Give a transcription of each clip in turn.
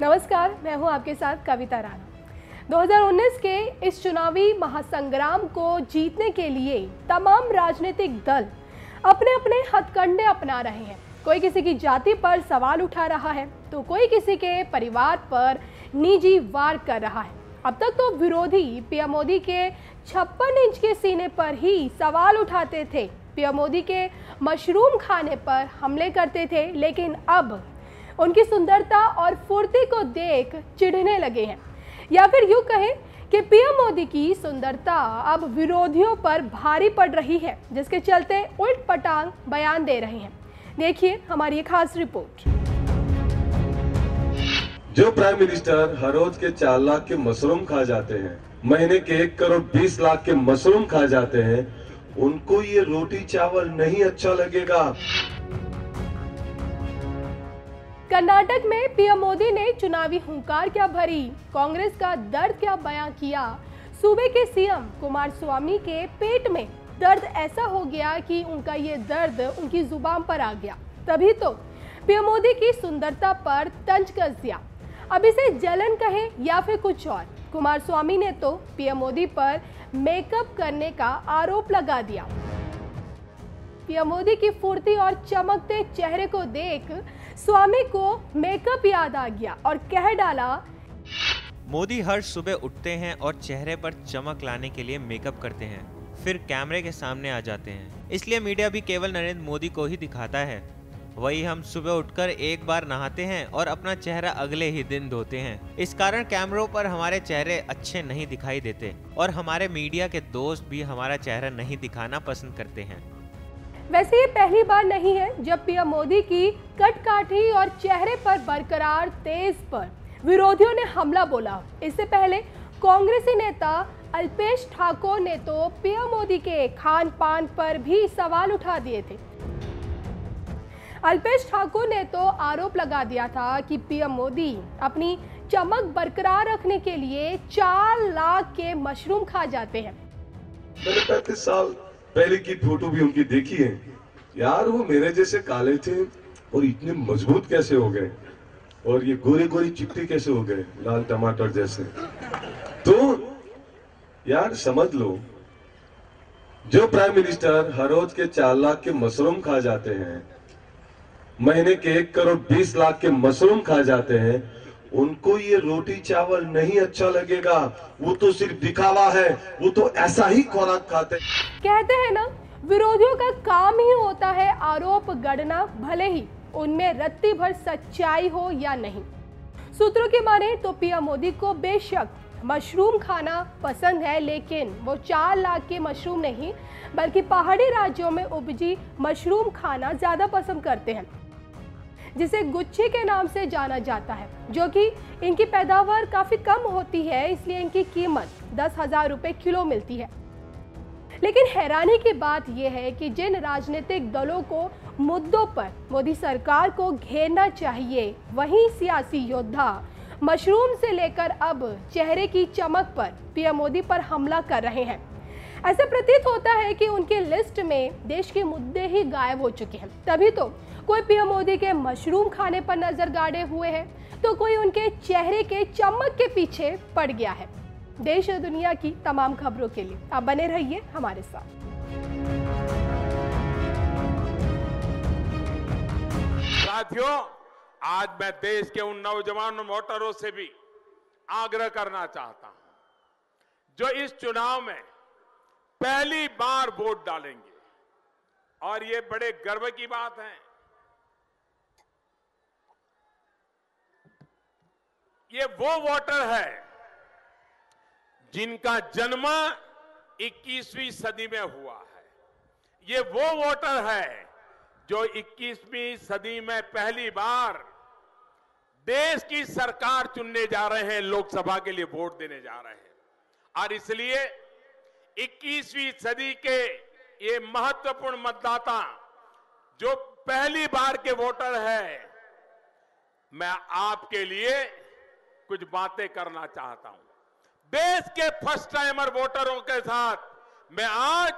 नमस्कार, मैं हूं आपके साथ कविता राणा। 2019 के इस चुनावी महासंग्राम को जीतने के लिए तमाम राजनीतिक दल अपने अपने हथकंडे अपना रहे हैं। कोई किसी की जाति पर सवाल उठा रहा है तो कोई किसी के परिवार पर निजी वार कर रहा है। अब तक तो विरोधी पीएम मोदी के 56 इंच के सीने पर ही सवाल उठाते थे, पीएम मोदी के मशरूम खाने पर हमले करते थे, लेकिन अब उनकी सुंदरता और फुर्ती को देख चिढ़ने लगे हैं। या फिर यूं कहें कि पीएम मोदी की सुंदरता अब विरोधियों पर भारी पड़ रही है, जिसके चलते उल्ट पटांग बयान दे रहे हैं। देखिए हमारी एक खास रिपोर्ट। जो प्राइम मिनिस्टर हर रोज के 4 लाख के मशरूम खा जाते हैं, महीने के 1 करोड़ 20 लाख के मशरूम खा जाते हैं, उनको ये रोटी चावल नहीं अच्छा लगेगा। कर्नाटक में पीएम मोदी ने चुनावी हुंकार क्या भरी, कांग्रेस का दर्द क्या बयां किया। सूबे के सीएम कुमारस्वामी के पेट में दर्द ऐसा हो गया कि उनका ये दर्द उनकी जुबान पर आ गया। तभी तो पीएम मोदी की सुंदरता पर तंज कस दिया। अब इसे जलन कहे या फिर कुछ और, कुमारस्वामी ने तो पीएम मोदी पर मेकअप करने का आरोप लगा दिया। पीएम मोदी की फुर्ती और चमकते चेहरे को देख स्वामी को मेकअप याद आ गया और कह डाला, मोदी हर सुबह उठते हैं और चेहरे पर चमक लाने के लिए मेकअप करते हैं, फिर कैमरे के सामने आ जाते हैं। इसलिए मीडिया भी केवल नरेंद्र मोदी को ही दिखाता है। वही हम सुबह उठकर एक बार नहाते हैं और अपना चेहरा अगले ही दिन धोते हैं। इस कारण कैमरों पर हमारे चेहरे अच्छे नहीं दिखाई देते और हमारे मीडिया के दोस्त भी हमारा चेहरा नहीं दिखाना पसंद करते हैं। वैसे ये पहली बार नहीं है जब पीएम मोदी की कटकाठी और चेहरे पर बरकरार तेज पर विरोधियों ने हमला बोला। इससे पहले कांग्रेसी नेता अल्पेश ठाकोर ने तो पीएम मोदी के खान पान पर भी सवाल उठा दिए थे। अल्पेश ठाकोर ने तो आरोप लगा दिया था कि पीएम मोदी अपनी चमक बरकरार रखने के लिए 4 लाख के मशरूम खा जाते हैं। मैंने 35 साल पहले की फोटो भी उनकी देखी है यार, वो मेरे जैसे काले थे और इतने मजबूत कैसे हो गए, और ये गोरी गोरी चिट्टी कैसे हो गए, लाल टमाटर जैसे। तो यार समझ लो, जो प्राइम मिनिस्टर हर रोज के 4 लाख के मशरूम खा जाते हैं, महीने के 1 करोड़ 20 लाख के मशरूम खा जाते हैं, उनको ये रोटी चावल नहीं अच्छा लगेगा। वो तो सिर्फ दिखावा है, वो तो ऐसा ही खुराक खाते। कहते हैं ना, विरोधियों का काम ही होता है आरोप गढ़ना, भले ही उनमें रत्ती भर सच्चाई हो या नहीं। सूत्रों की माने तो पीएम मोदी को बेशक मशरूम खाना पसंद है, लेकिन वो 4 लाख के मशरूम नहीं बल्कि पहाड़ी राज्यों में उपजी मशरूम खाना ज्यादा पसंद करते हैं, जिसे गुच्छी के नाम से जाना जाता है, जो कि इनकी पैदावार काफी कम होती है, इसलिए इनकी कीमत 10,000 रुपए किलो मिलती है। लेकिन हैरानी की बात यह है कि जिन राजनीतिक दलों को मुद्दों पर मोदी सरकार को घेरना चाहिए, वहीं सियासी योद्धा मशरूम से लेकर अब चेहरे की चमक पर पीएम मोदी पर हमला कर रहे हैं। ऐसा प्रतीत होता है कि उनकी लिस्ट में देश के मुद्दे ही गायब हो चुके हैं। तभी तो कोई पीएम मोदी के मशरूम खाने पर नजर गाड़े हुए है, तो कोई उनके चेहरे के चमक के पीछे पड़ गया है। देश और दुनिया की तमाम खबरों के लिए आप बने रहिए हमारे साथ। साथियों, आज मैं देश के उन नौजवान वोटरों से भी आग्रह करना चाहता हूं जो इस चुनाव में पहली बार वोट डालेंगे, और ये बड़े गर्व की बात है। ये वो वोटर है जिनका जन्म 21वीं सदी में हुआ है। ये वो वोटर है जो 21वीं सदी में पहली बार देश की सरकार चुनने जा रहे हैं, लोकसभा के लिए वोट देने जा रहे हैं। और इसलिए 21वीं सदी के ये महत्वपूर्ण मतदाता जो पहली बार के वोटर हैं, मैं आपके लिए कुछ बातें करना चाहता हूं। देश के फर्स्ट टाइमर वोटरों के साथ मैं आज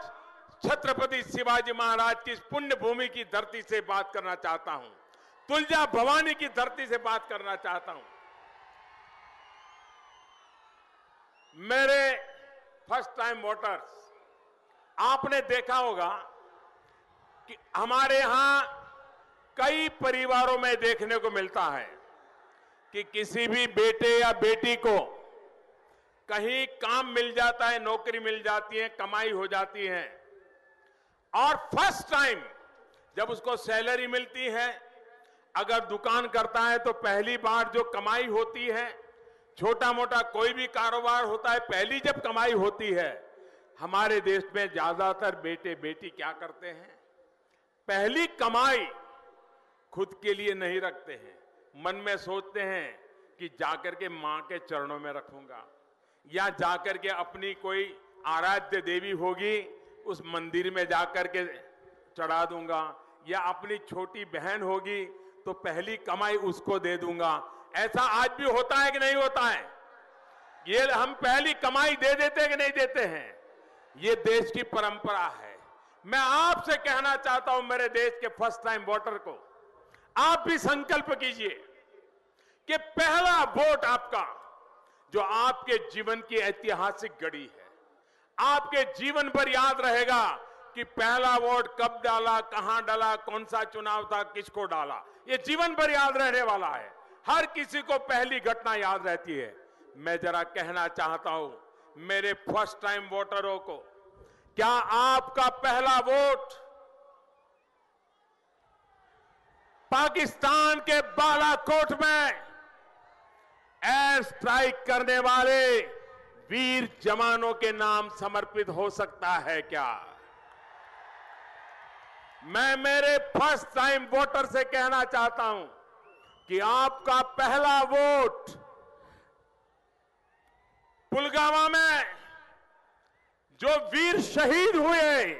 छत्रपति शिवाजी महाराज की इस पुण्य भूमि की धरती से बात करना चाहता हूं, तुलजा भवानी की धरती से बात करना चाहता हूं। मेरे फर्स्ट टाइम वोटर्स, आपने देखा होगा कि हमारे यहां कई परिवारों में देखने को मिलता है कि किसी भी बेटे या बेटी को कहीं काम मिल जाता है, नौकरी मिल जाती है, कमाई हो जाती है, और फर्स्ट टाइम जब उसको सैलरी मिलती है, अगर दुकान करता है तो पहली बार जो कमाई होती है, छोटा मोटा कोई भी कारोबार होता है, पहली जब कमाई होती है, हमारे देश में ज्यादातर बेटे बेटी क्या करते हैं, पहली कमाई खुद के लिए नहीं रखते हैं, मन में सोचते हैं कि जाकर के मां के चरणों में रखूंगा, या जाकर के अपनी कोई आराध्य देवी होगी उस मंदिर में जाकर के चढ़ा दूंगा, या अपनी छोटी बहन होगी तो पहली कमाई उसको दे दूंगा। ऐसा आज भी होता है कि नहीं होता है? ये हम पहली कमाई दे देते हैं कि नहीं देते हैं? ये देश की परंपरा है। मैं आपसे कहना चाहता हूं, मेरे देश के फर्स्ट टाइम वोटर को, आप भी संकल्प कीजिए कि पहला वोट आपका, जो आपके जीवन की ऐतिहासिक घड़ी है, आपके जीवन पर याद रहेगा कि पहला वोट कब डाला, कहां डाला, कौन सा चुनाव था, किसको डाला, ये जीवन भर याद रहने वाला है। हर किसी को पहली घटना याद रहती है। मैं जरा कहना चाहता हूं मेरे फर्स्ट टाइम वोटरों को, क्या आपका पहला वोट पाकिस्तान के बालाकोट में एयर स्ट्राइक करने वाले वीर जवानों के नाम समर्पित हो सकता है क्या? मैं मेरे फर्स्ट टाइम वोटर से कहना चाहता हूं कि आपका पहला वोट पुलवामा में जो वीर शहीद हुए,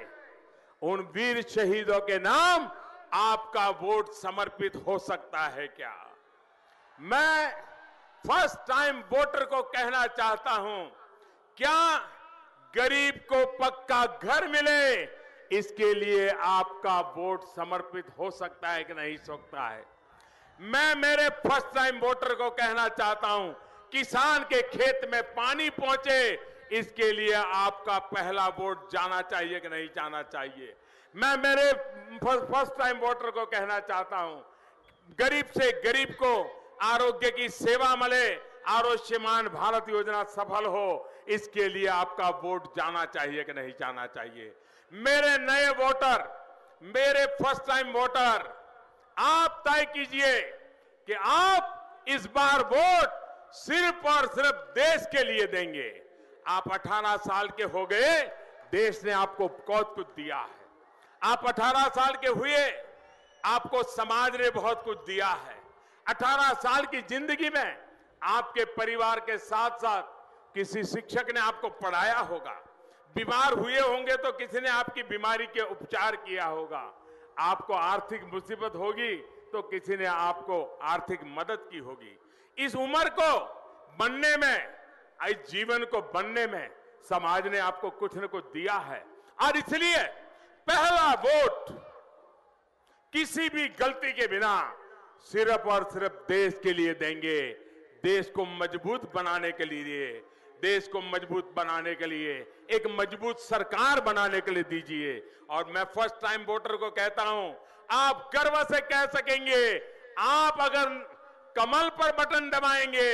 उन वीर शहीदों के नाम आपका वोट समर्पित हो सकता है क्या? मैं फर्स्ट टाइम वोटर को कहना चाहता हूं, क्या गरीब को पक्का घर मिले, इसके लिए आपका वोट समर्पित हो सकता है कि नहीं सकता है? मैं मेरे फर्स्ट टाइम वोटर को कहना चाहता हूं, किसान के खेत में पानी पहुंचे, इसके लिए आपका पहला वोट जाना चाहिए कि नहीं जाना चाहिए? मैं मेरे फर्स्ट टाइम वोटर को कहना चाहता हूं, गरीब से गरीब को आरोग्य की सेवा मिले, आयुष्मान भारत योजना सफल हो, इसके लिए आपका वोट जाना चाहिए कि नहीं जाना चाहिए? मेरे नए वोटर, मेरे फर्स्ट टाइम वोटर, आप तय कीजिए कि आप इस बार वोट सिर्फ और सिर्फ देश के लिए देंगे। आप 18 साल के हो गए, देश ने आपको बहुत कुछ दिया है। आप 18 साल के हुए, आपको समाज ने बहुत कुछ दिया है। 18 साल की जिंदगी में आपके परिवार के साथ साथ किसी शिक्षक ने आपको पढ़ाया होगा, बीमार हुए होंगे तो किसी ने आपकी बीमारी के उपचार किया होगा, आपको आर्थिक मुसीबत होगी तो किसी ने आपको आर्थिक मदद की होगी। इस उम्र को बनने में, इस जीवन को बनने में समाज ने आपको कुछ न कुछ दिया है, और इसलिए पहला वोट किसी भी गलती के बिना सिर्फ और सिर्फ देश के लिए देंगे। देश को मजबूत बनाने के लिए, देश को मजबूत बनाने के लिए, एक मजबूत सरकार बनाने के लिए दीजिए। और मैं फर्स्ट टाइम वोटर को कहता हूं, आप गर्व से कह सकेंगे, आप अगर कमल पर बटन दबाएंगे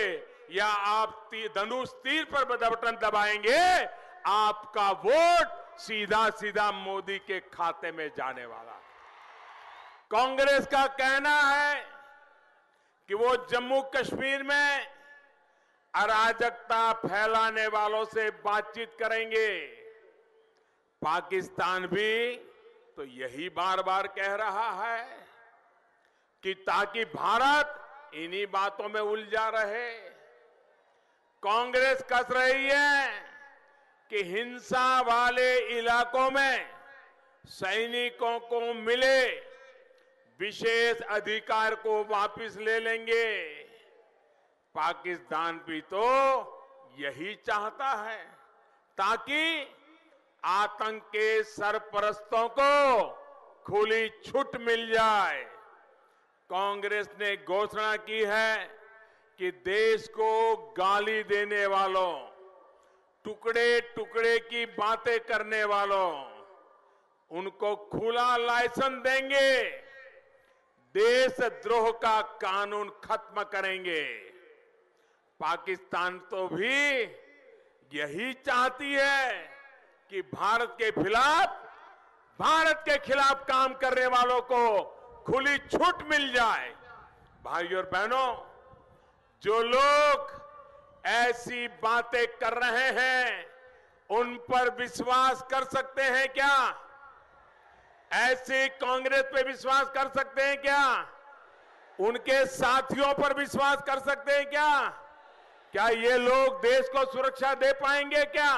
या आप धनुष तीर पर बटन दबाएंगे, आपका वोट सीधा सीधा मोदी के खाते में जाने वाला। कांग्रेस का कहना है कि वो जम्मू कश्मीर में अराजकता फैलाने वालों से बातचीत करेंगे। पाकिस्तान भी तो यही बार बार कह रहा है कि ताकि भारत इन्हीं बातों में उलझा रहे। कांग्रेस कस रही है कि हिंसा वाले इलाकों में सैनिकों को मिले विशेष अधिकार को वापस ले लेंगे। पाकिस्तान भी तो यही चाहता है, ताकि आतंक के सरपरस्तों को खुली छूट मिल जाए। कांग्रेस ने घोषणा की है कि देश को गाली देने वालों, टुकड़े टुकड़े की बातें करने वालों, उनको खुला लाइसेंस देंगे, देशद्रोह का कानून खत्म करेंगे। पाकिस्तान तो भी यही चाहती है कि भारत के खिलाफ काम करने वालों को खुली छूट मिल जाए। भाइयों और बहनों, जो लोग ऐसी बातें कर रहे हैं, उन पर विश्वास कर सकते हैं क्या? ऐसे कांग्रेस पे विश्वास कर सकते हैं क्या? उनके साथियों पर विश्वास कर सकते हैं क्या? क्या ये लोग देश को सुरक्षा दे पाएंगे क्या?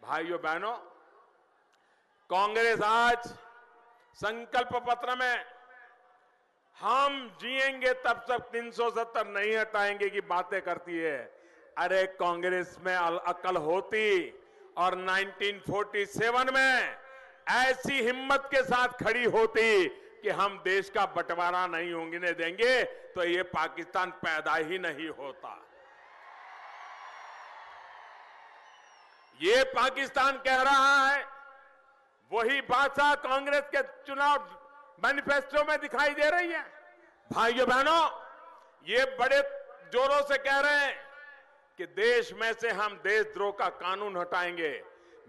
भाइयों बहनों, कांग्रेस आज संकल्प पत्र में हम जिएंगे तब तक 370 नहीं हटाएंगे की बातें करती है। अरे कांग्रेस में अकल होती और 1947 में ऐसी हिम्मत के साथ खड़ी होती कि हम देश का बंटवारा नहीं होने देंगे, तो ये पाकिस्तान पैदा ही नहीं होता। ये पाकिस्तान कह रहा है, वही भाषा कांग्रेस के चुनाव मैनिफेस्टो में दिखाई दे रही है। भाइयों बहनों, ये बड़े जोरों से कह रहे हैं कि देश में से हम देशद्रोह का कानून हटाएंगे।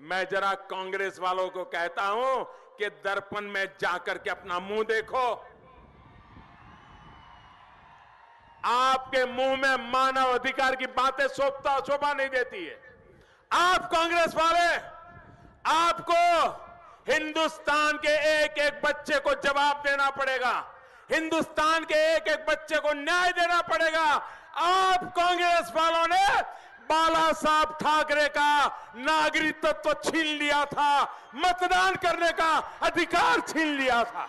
मैं जरा कांग्रेस वालों को कहता हूं कि दर्पण में जाकर के अपना मुंह देखो। आपके मुंह में मानव अधिकार की बातें शोभा नहीं देती है। आप कांग्रेस वाले, आपको हिंदुस्तान के एक एक बच्चे को जवाब देना पड़ेगा, हिंदुस्तान के एक एक बच्चे को न्याय देना पड़ेगा। आप कांग्रेस वालों ने बाला साहब ठाकरे का नागरिकत्व छीन लिया था, मतदान करने का अधिकार छीन लिया था।